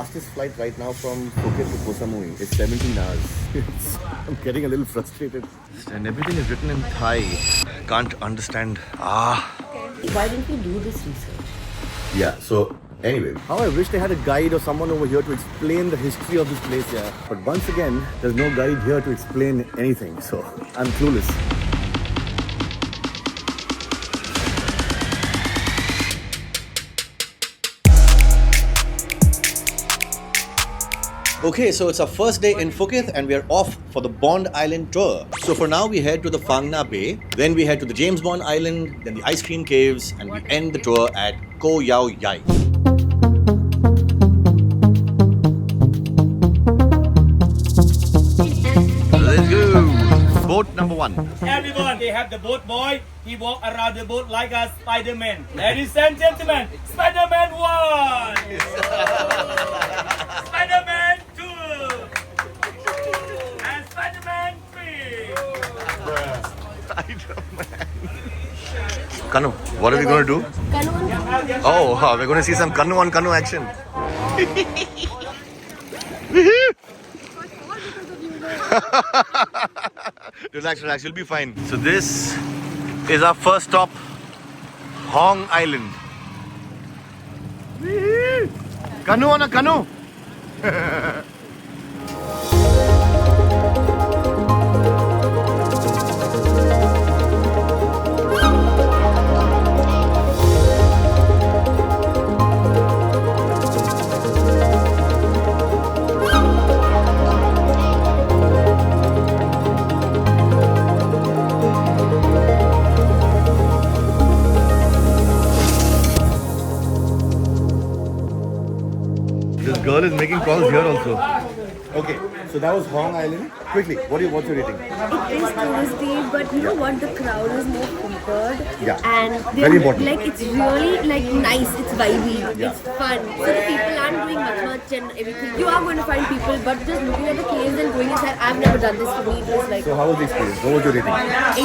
fastest flight right now from Phuket to Koh Samui is 17 hours. I'm getting a little frustrated. And everything is written in Thai. Can't understand. Why didn't we do this research? Yeah, so anyway, how I wish they had a guide or someone over here to explain the history of this place, yeah. But once again, there's no guide here to explain anything, so I'm clueless. Okay, so it's our first day in Phuket and we are off for the Bond Island tour. So for now we head to the Phang Nga Bay, then we head to the James Bond Island, then the Ice Cream Caves, and we end the tour at Koh Yao Yai. Let's go! Boat number 1. Everyone, they have the boat boy. He walk around the boat like a Spider-Man. Ladies and gentlemen, Spider-Man 1! Spider-Man 2! And Spider-Man 3! Kanu, what are we going to do? Oh, we're going to see some Kanu on Kanu action. Relax, you'll be fine. So this is our first stop, Hong Island. Kanu on a Kanu. This girl is making calls here also. Okay, so that was Hong Island. Quickly, what's your rating? It is touristy, but you know what? The crowd is more tempered. Yeah. And Very important. like it's really like nice. It's vibey. Yeah. It's fun. So the people aren't doing much and everything. You are going to find people, but just looking at the caves and going inside. I've never done this. For me, it was like So how was the experience? What was your rating? 8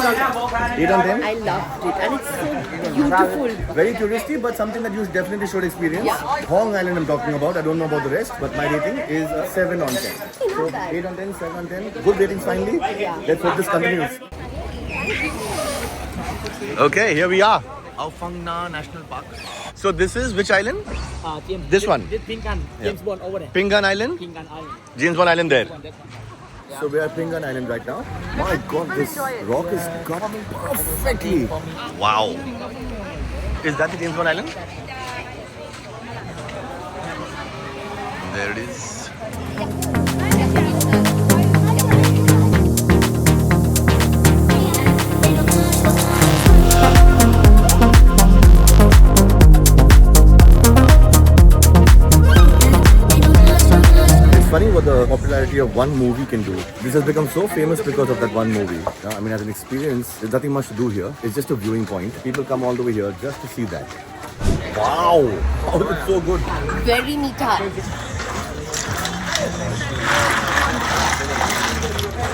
out of 10. 8 on 10? I loved it, and it's so beautiful. Very touristy, but something that you definitely should experience. Yeah. Hong Island I'm talking about. I don't know about the rest, but my rating is 7 on 10. So Not bad. 8 on 10, 7 on 10. Good ratings finally. Yeah. Let's hope this continues. Okay, here we are. Ao Phang Nga National Park. So this is which island? James, This one? This Pingan. James Bond over there. Pingan Island? Pingan Island. James Bond Island there. That one. So we are at Pingan Island right now. My God, this rock is cut perfectly. Wow. Is that the James Bond Island? There it is. Funny what the popularity of one movie can do. This has become so famous because of that one movie. I mean, as an experience, there's nothing much to do here. It's just a viewing point. People come all the way here just to see that. Wow! Oh, it's so good. Very meaty.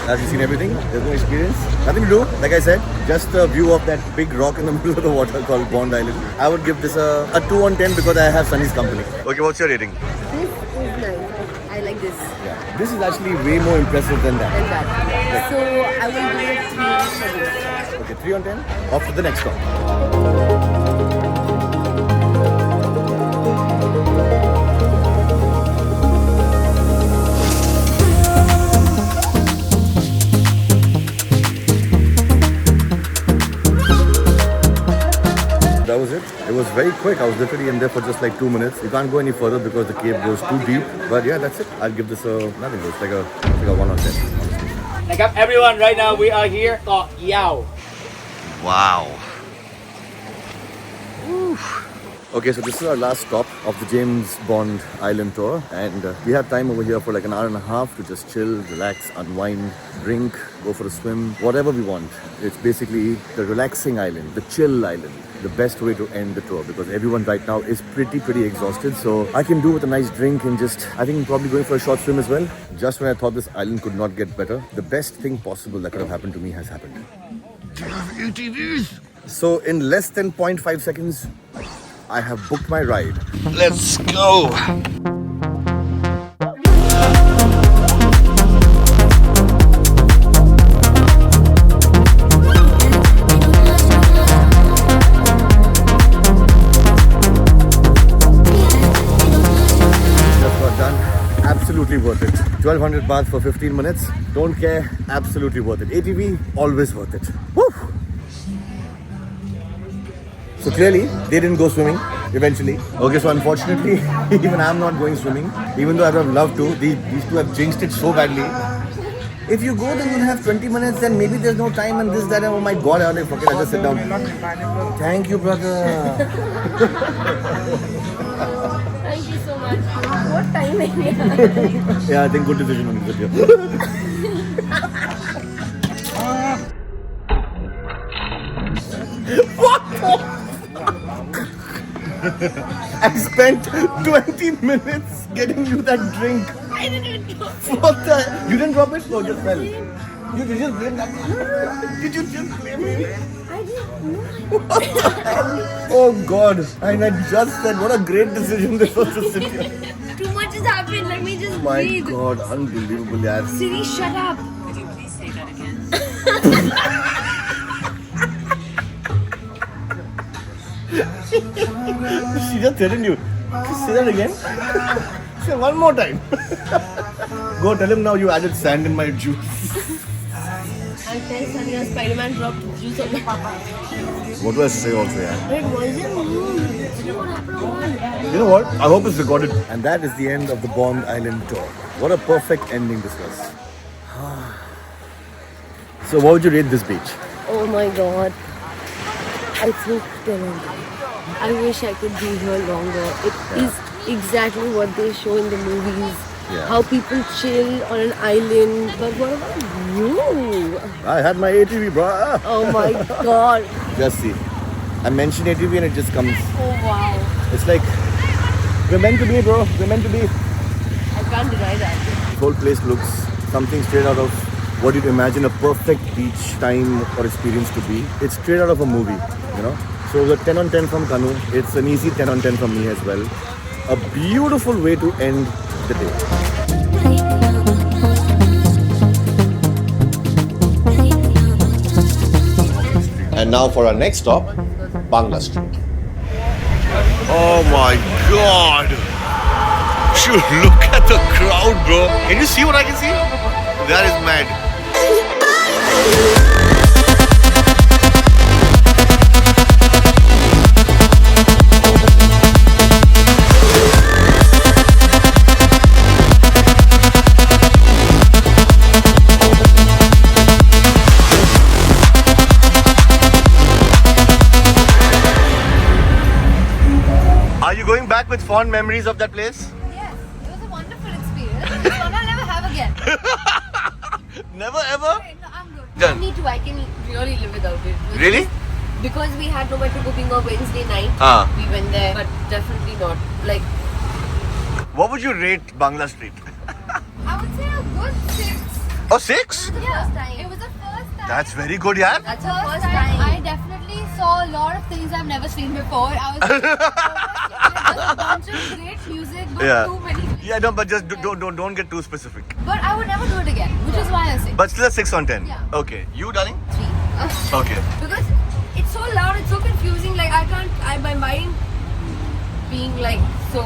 Have you seen everything? There's no experience. Nothing to do. Like I said, just a view of that big rock in the middle of the water called Bond Island. I would give this a 2 on 10 because I have Sunny's company. Okay, what's your rating? This is nice. I like this. Yeah. This is actually way more impressive than that. And that. So I will give it 3 for this. Okay, 3 on 10. Off to the next stop. That was it. It was very quick. I was literally in there for just like 2 minutes. You can't go any further because the cave goes too deep. But yeah, that's it. I'll give this a nothing. It's like a 1 on 10. Honestly. Like up, everyone, right now we are here. Koh Yao. Wow. Okay, so this is our last stop of the James Bond Island tour, and we have time over here for like an hour and a half to just chill, relax, unwind, drink, go for a swim, whatever we want. It's basically the relaxing island, the chill island, the best way to end the tour because everyone right now is pretty exhausted. So I can do with a nice drink and just, I think probably going for a short swim as well. Just when I thought this island could not get better, the best thing possible that could have happened to me has happened. Do you have ATVs? So in less than 0.5 seconds, I have booked my ride. Let's go! absolutely worth it. 1200 baht for 15 minutes. Don't care, absolutely worth it. ATV, always worth it. Woo! So clearly, they didn't go swimming eventually. Okay, so unfortunately, even I'm not going swimming. Even though I would have loved to, these two have jinxed it so badly. If you go, then you'll have 20 minutes, then maybe there's no time and this, that, and oh my god, I'll just sit down. Thank you, brother. Thank you so much. What time is it? Yeah, I think good decision on this video. I spent 20 minutes getting you that drink. I didn't drop it. What the? You didn't drop it? No, just fell. You just blame that. Did you just blame me? I didn't know. Oh god. And I just said, what a great decision this was to sit here. Too much has happened. Let me just My breathe. god, unbelievable, yaar. Siri, shut up. Could you please say that again? She just threatened you. Say that again. Say one more time. Go tell him now you added sand in my juice. I'll tell Sonia Spider-Man dropped juice on the papa. What do I say also, yeah? It wasn't you. You what happened? You know what? I hope it's recorded. And that is the end of the Bond Island tour. What a perfect ending this was. So what would you rate this beach? Oh my god. I think 10 on 10. I wish I could be here longer. It is exactly what they show in the movies. Yeah. How people chill on an island. But what about you? I had my ATV, bro. Oh my god. Just see. I mention ATV and it just comes. Oh wow. It's like, we're meant to be, bro. We're meant to be. I can't deny that. This whole place looks something straight out of what you'd imagine a perfect beach time or experience to be. It's straight out of a movie, you know. So the 10 on 10 from Kanu. It's an easy 10 on 10 from me as well. A beautiful way to end the day. And now for our next stop, Bangla Street. Oh my god! Shoot, look at the crowd, bro. Can you see what I can see? That is mad. Are you going back with fond memories of that place? Yes, it was a wonderful experience. It's one I'll never have again. Never ever? Okay, no, I'm good. Done. Me too. I can really live without it. Really? Because we had nowhere to go being a Wednesday night. We went there, but definitely not. Like, What would you rate Bangla Street? I would say a good 6. Oh, 6? Yeah, it was the first time. That's very good, yaar. that's the First first time. I time. definitely saw a lot of things I've never seen before. I was just a bunch of great music, but Yeah. too many. Yeah, no, but just don't get too specific. But I would never do it again, which is why I say But still a 6 on 10. Yeah. Okay. You, darling? 3. Okay. Because it's so loud, it's so confusing. Like, my mind being like so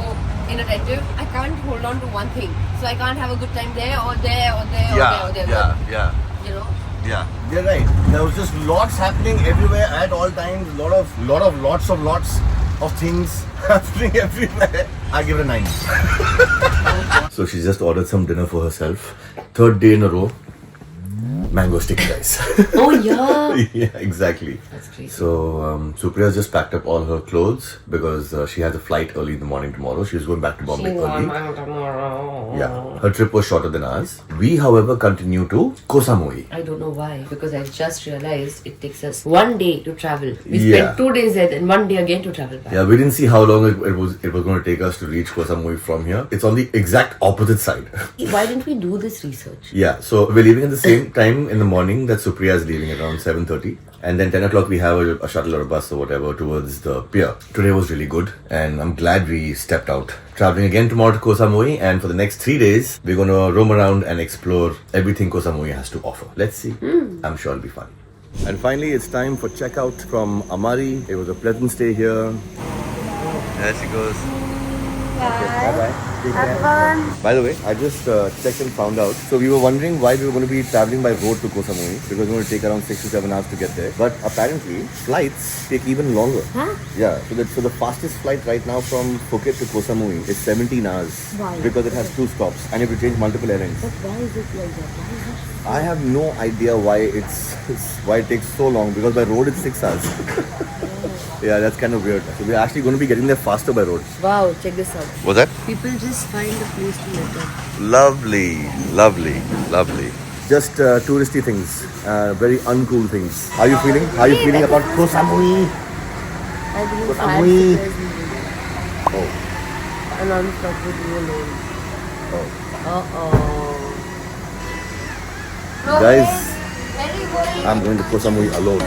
inattentive, I can't hold on to one thing. So I can't have a good time there or there or there or there or there. yeah. You know? Yeah. You're right. There was just lots happening everywhere at all times. Lots of things happening everywhere. I give it a 9. So she just ordered some dinner for herself. 3rd day in a row. Mango sticky rice. Oh yeah. Yeah, exactly. That's crazy. So Supriya's just packed up all her clothes because she has a flight early in the morning tomorrow. She's going back to Bombay early. tomorrow. Yeah, her trip was shorter than ours. We, however, continue to Koh Samui. I don't know why, because I just realized it takes us 1 day to travel. We Yeah. spent 2 days there, then 1 day again to travel back. Yeah, we didn't see how long it was going to take us to reach Koh Samui from here. It's on the exact opposite side. Why didn't we do this research? Yeah, so we're leaving at the same time in the morning that Supriya is leaving at around 7:30. And then 10 o'clock we have a shuttle or a bus or whatever towards the pier. Today was really good and I'm glad we stepped out. Traveling again tomorrow to Koh Samui, and for the next 3 days we're going to roam around and explore everything Koh Samui has to offer. Let's see. I'm sure it'll be fun. And finally it's time for checkout from Amari. It was a pleasant stay here. There she goes. Bye-bye. Take Have care. fun. By the way, I just checked and found out. So we were wondering why we were going to be traveling by road to Koh Samui because we're going to take around 6 to 7 hours to get there. But apparently, flights take even longer. Huh? Yeah. So the fastest flight right now from Phuket to Koh Samui is 17 hours. Why? Because it has 2 stops and you have to change multiple airlines. But why is it like that? Why is it? I have no idea why why it takes so long because by road it's 6 hours. Yeah, that's kind of weird. So we're actually going to be getting there faster by road. Wow, check this out. What's that? People just find a place to live. Lovely, lovely, lovely. Just touristy things, very uncool things. How are you feeling? How are you feeling about Koh Samui? I believe Koh I Samui. have surprised me. Oh, And I'm stuck with you alone. oh. Uh-oh. Guys, Very good. I'm going to Koh Samui alone.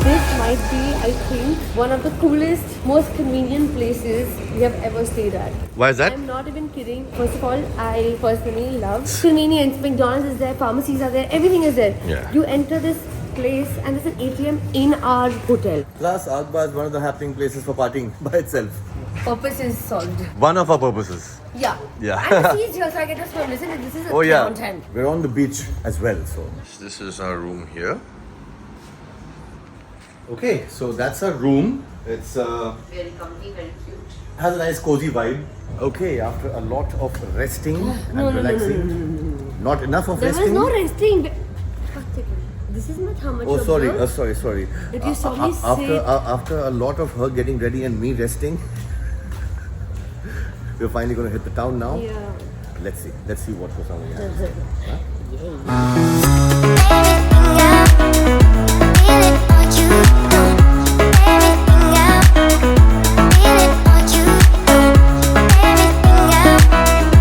This might be, I think, one of the coolest, most convenient places we have ever stayed at. Why is that? I'm not even kidding. First of all, I personally love convenience. McDonald's is there, pharmacies are there, everything is there. Yeah. You enter this place and there's an ATM in our hotel. Plus, Agba is one of the happening places for partying by itself. Purpose is solved. One of our purposes. Yeah. Yeah. And the sea is here, so I get to swim. Listen, this is a Oh yeah, mountain. we're on the beach as well. So this is our room here. Okay, so that's our room. It's Very comfy, very cute. has a nice cozy vibe. Okay, after a lot of resting and relaxing, not enough of There was resting. no resting. One second. This is not how much Oh, you sorry. observed. Sorry. Did you saw me after sit? after a lot of her getting ready and me resting, we're finally going to hit the town now. Yeah. Let's see what goes on here.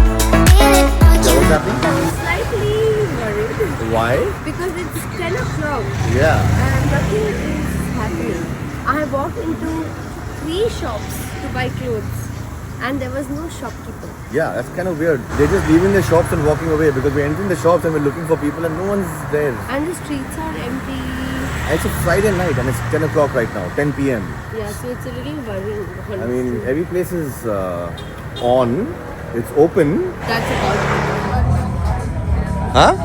So what's happening? I'm slightly worried Why? because it's 10 o'clock Yeah. and nothing is happening. I walked into 3 shops to buy clothes and there was no shopkeeper. Yeah, that's kind of weird. They're just leaving the shops and walking away because we're entering the shops and we're looking for people and no one's there. And the streets are empty. And it's a Friday night and it's 10 o'clock right now, 10 p.m. Yeah, so it's a little worrying. I mean, every place is on, it's open. That's about Huh?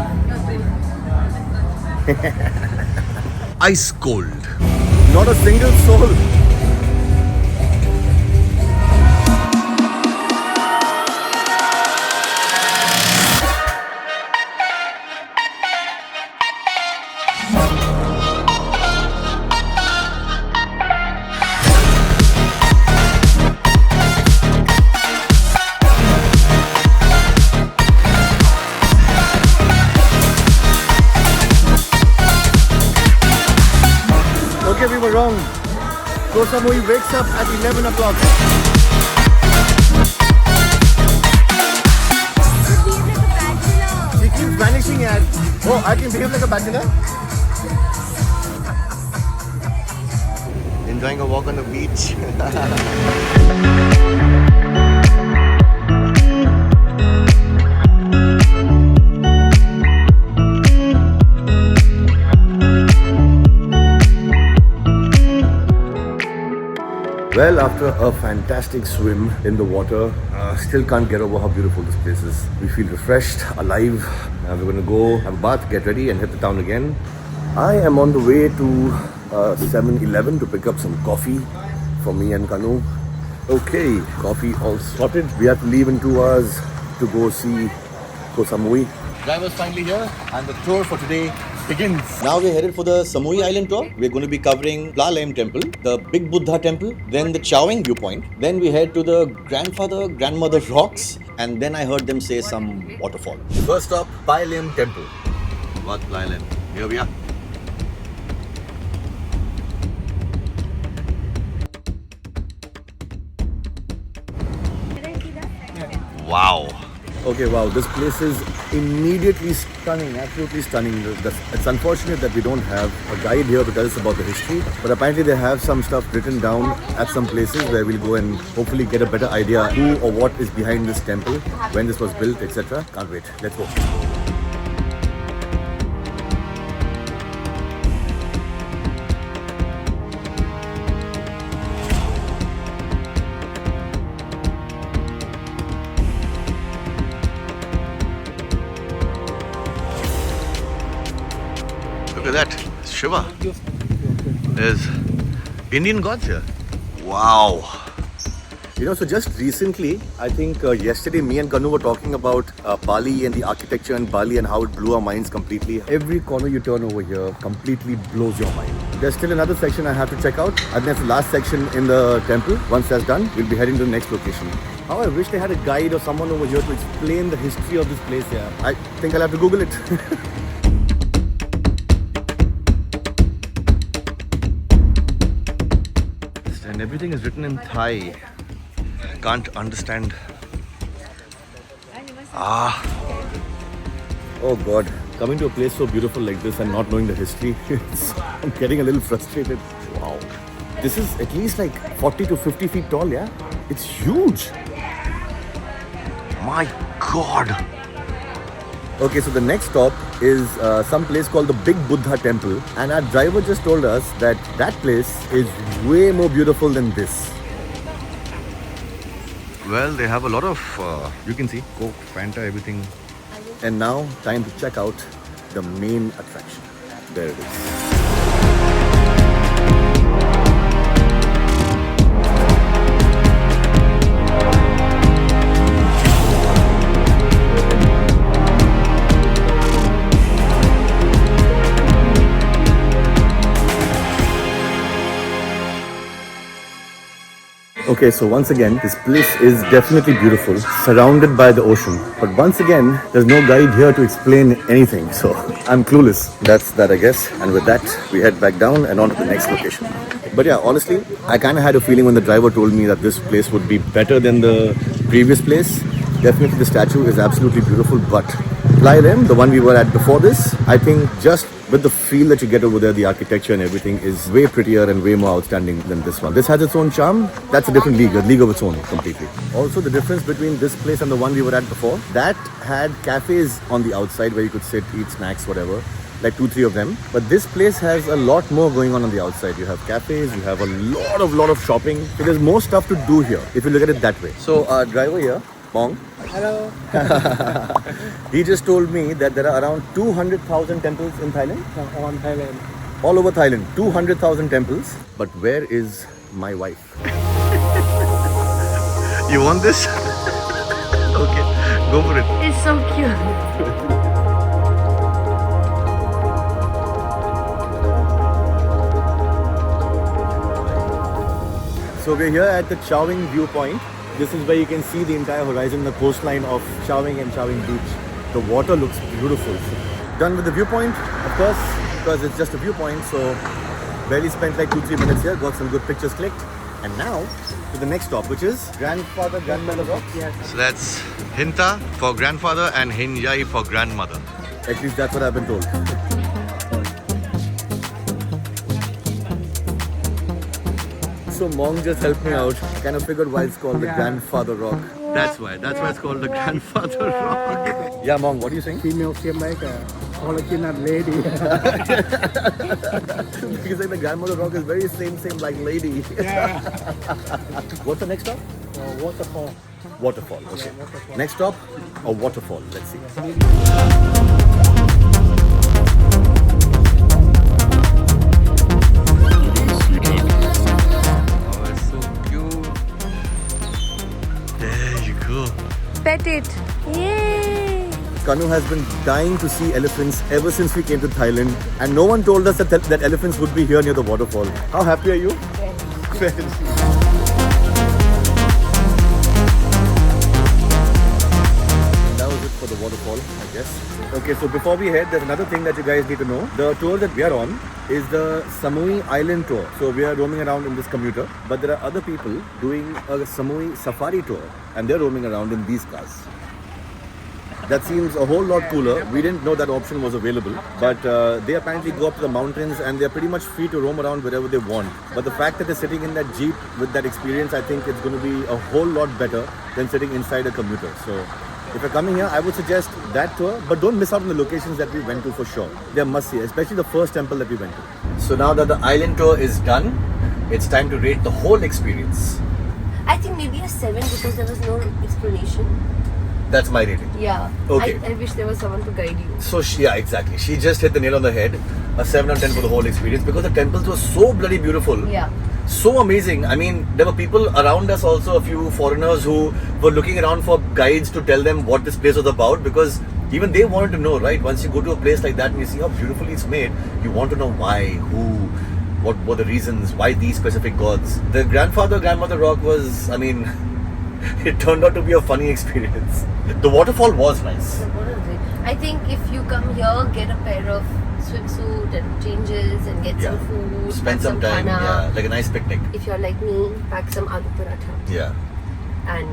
Ice cold. Not a single soul. Okay, we were wrong. Koh Samui wakes up at 11 o'clock. She keeps vanishing at. Oh, I can behave like a bachelor. Enjoying a walk on the beach. Well, after a fantastic swim in the water, still can't get over how beautiful this place is. We feel refreshed, alive. We're going to go have a bath, get ready and hit the town again. I am on the way to 7-Eleven to pick up some coffee for me and Kanu. Okay, coffee all sorted. We have to leave in 2 hours to go see Koh Samui. Driver's finally here and the tour for today begins. Now we're headed for the Samui Island tour. We're going to be covering Pla Lam Temple, the Big Buddha Temple, then the Chowing Viewpoint. Then we head to the Grandmother Rocks, and then I heard them say some waterfall. First stop, Pai Lam Temple. Wat Pai Lam. Here we are. Wow. Okay, wow, this place is immediately stunning, absolutely stunning. It's unfortunate that we don't have a guide here to tell us about the history, but apparently they have some stuff written down at some places where we'll go and hopefully get a better idea who or what is behind this temple, when this was built, etc. Can't wait. Let's go. Look at that, Shiva. There's Indian gods here. Wow. You know, so just recently, I think yesterday, me and Kanu were talking about Bali and the architecture in Bali and how it blew our minds completely. Every corner you turn over here completely blows your mind. There's still another section I have to check out. I think that's the last section in the temple. Once that's done, we'll be heading to the next location. How I wish they had a guide or someone over here to explain the history of this place here. I think I'll have to Google it. And everything is written in Thai. I can't understand. Oh God. Coming to a place so beautiful like this and not knowing the history, I'm getting a little frustrated. Wow. This is at least like 40 to 50 feet tall, yeah? It's huge. My God. Okay, so the next stop is some place called the Big Buddha Temple, and our driver just told us that that place is way more beautiful than this. Well, they have a lot of, you can see, Coke, Fanta, everything. And now, time to check out the main attraction. There it is. Okay, so once again, this place is definitely beautiful, surrounded by the ocean. But once again, there's no guide here to explain anything, so I'm clueless. That's that, I guess. And with that, we head back down and on to the next location. But yeah, honestly, I kind of had a feeling when the driver told me that this place would be better than the previous place. Definitely the statue is absolutely beautiful, but Plai Lem, the one we were at before this, I think just with the feel that you get over there, the architecture and everything is way prettier and way more outstanding than this one. This has its own charm. That's a different league, a league of its own completely. Also, the difference between this place and the one we were at before, that had cafes on the outside where you could sit, eat snacks, whatever, like 2-3 of them. But this place has a lot more going on the outside. You have cafes, you have a lot of shopping. So there's more stuff to do here if you look at it that way. So our driver here, Bong. Hello. He just told me that there are around 200,000 temples in Thailand. On Thailand. All over Thailand, 200,000 temples. But where is my wife? You want this? Okay, go for it. It's so cute. So we're here at the Chowing viewpoint. This is where you can see the entire horizon, the coastline of Chowing and Chowing Beach. The water looks beautiful. Done with the viewpoint, of course, because it's just a viewpoint, so barely spent like 2-3 minutes here, got some good pictures clicked. And now to the next stop, which is Grandfather Grandmother Rock. So that's Hinta for grandfather and Hinyai for grandmother. At least that's what I've been told. So Mong just helped me out. I kind of figured why it's called the Grandfather Rock. That's why it's called the Grandfather Rock. Yeah, Mong, what are you saying? Female came like a original lady. Because like the Grandmother Rock is very same like lady. Yeah. What's the next stop? Waterfall. Waterfall. Okay. Waterfall. Next stop, a waterfall. Let's see. Pet it. Yay! Kanu has been dying to see elephants ever since we came to Thailand, and no one told us that elephants would be here near the waterfall. How happy are you? Very. That was it for the waterfall, I guess. Okay, so before we head, there's another thing that you guys need to know. The tour that we are on is the Samui Island tour. So we are roaming around in this commuter, but there are other people doing a Samui Safari tour, and they're roaming around in these cars. That seems a whole lot cooler. We didn't know that option was available. But they apparently go up to the mountains and they're pretty much free to roam around wherever they want. But the fact that they're sitting in that Jeep with that experience, I think it's going to be a whole lot better than sitting inside a commuter. So if you're coming here, I would suggest that tour. But don't miss out on the locations that we went to for sure. They're must-see, especially the first temple that we went to. So now that the island tour is done, it's time to rate the whole experience. I think maybe a 7 because there was no explanation. That's my rating. Yeah. Okay. I wish there was someone to guide you. So yeah, exactly. She just hit the nail on the head. A 7 out of 10 for the whole experience because the temples were so bloody beautiful. Yeah. So amazing. I mean, there were people around us also, a few foreigners who were looking around for guides to tell them what this place was about because even they wanted to know, right? Once you go to a place like that and you see how beautifully it's made, you want to know why, who, what were the reasons, why these specific gods. The grandmother rock was, I mean, it turned out to be a funny experience. The waterfall was nice. I think if you come here, get a pair of swimsuit and changes and get some food. Spend have some time, khana. yeah, like a nice picnic. If you're like me, pack some aloo paratha Yeah. and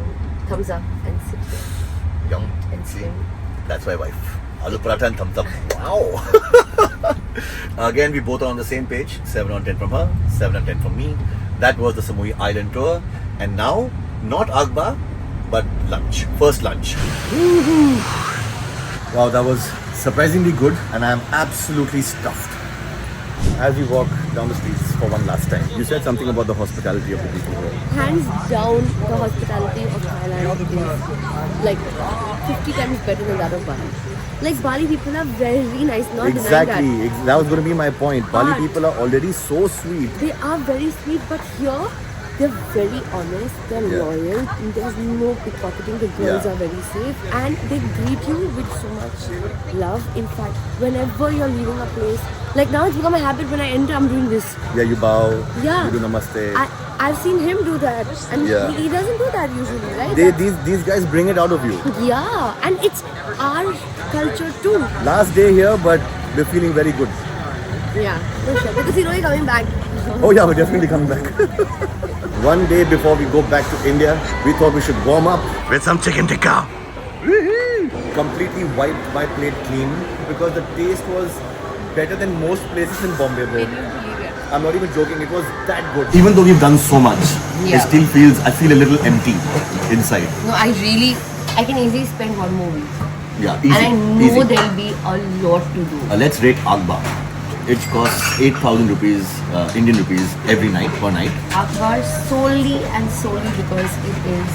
thumbs up and sit here Young. and See, swim. that's my wife. Aloo paratha and thumbs up. Wow. Again, we both are on the same page. 7 on 10 from her, 7 on 10 from me. That was the Samui Island tour. And now, not Agba, but lunch. First lunch. Wow, that was surprisingly good and I'm absolutely stuffed. As we walk down the streets for one last time, you said something about the hospitality of the people here. Hands down, the hospitality of Thailand is like 50 times better than that of Bali. Like Bali people are very nice, not denying Exactly. that. That was going to be my point. Bali But- people are already so sweet. They are very sweet, but here they're very honest, they're Yeah. loyal, there's no pickpocketing, the girls Yeah. are very safe and they greet you with so much love. In fact, whenever you're leaving a place, like now it's become a habit when I enter, I'm doing this. Yeah, you bow, Yeah. you do namaste. I've seen him do that and Yeah. he doesn't do that usually, right? These guys bring it out of you. Yeah, and it's our culture too. Last day here, but we're feeling very good. Yeah, for sure. Because you know you're coming back. Oh yeah, we're definitely coming back. One day before we go back to India, we thought we should warm up with some chicken tikka. Completely wiped my plate clean because the taste was better than most places in Bombay, bro. I'm not even joking, it was that good. Even though we've done so much, Yeah. I feel a little empty inside. No, I can easily spend one more week. Yeah, easy. And I know easy. there'll be a lot to do. Let's rate Agba. It costs 8,000 rupees, Indian rupees every night, per night. Akbar solely and solely because it is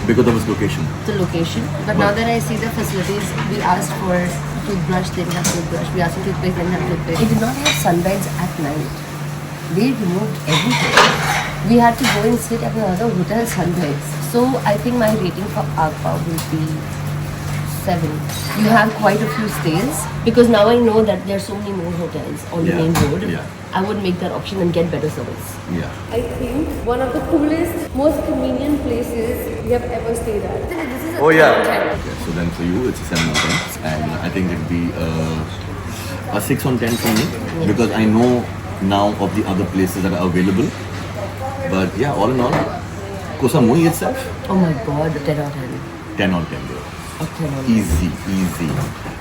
Because of its location. the location. But now that I see the facilities, we asked for toothbrush, they didn't have toothbrush. We asked for toothpaste, they didn't have toothpaste. It did not have sunbeds at night. They removed everything. We had to go and sit at another hotel sunbeds. So I think my rating for Agba will be 7. You have quite a few stays because now I know that there are so many more hotels on the Yeah, main road. yeah. I would make that option and get better service. Yeah. I think one of the coolest, most convenient places we have ever stayed at. This is a Oh yeah. hotel. Okay, so then for you, it's a 7 on 10. And I think it'd be a 6 on 10 for me. Because I know now of the other places that are available. But yeah, all in all, Koh Samui itself, Oh my god, the 10 out of 10. 10 on 10 bro. A 10 out of 10. Easy.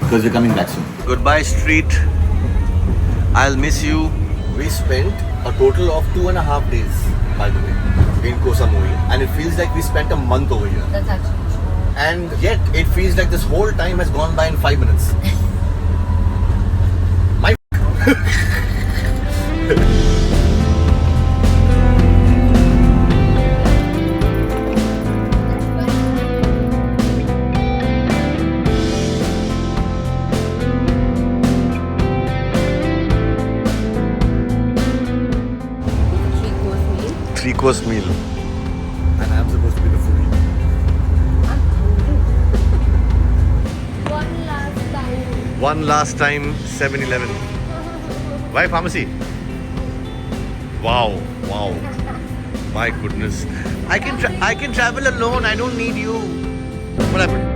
Because we're coming back soon. Goodbye street. I'll miss you. We spent a total of 2.5 days, by the way, in Koh Samui. And it feels like we spent a month over here. That's actually true. And yet, it feels like this whole time has gone by in 5 minutes. My three-course meal. And I'm supposed to be the foodie. One last time. One last time, 7-Eleven. Why pharmacy? Wow. My goodness. I can travel alone. I don't need you. What happened?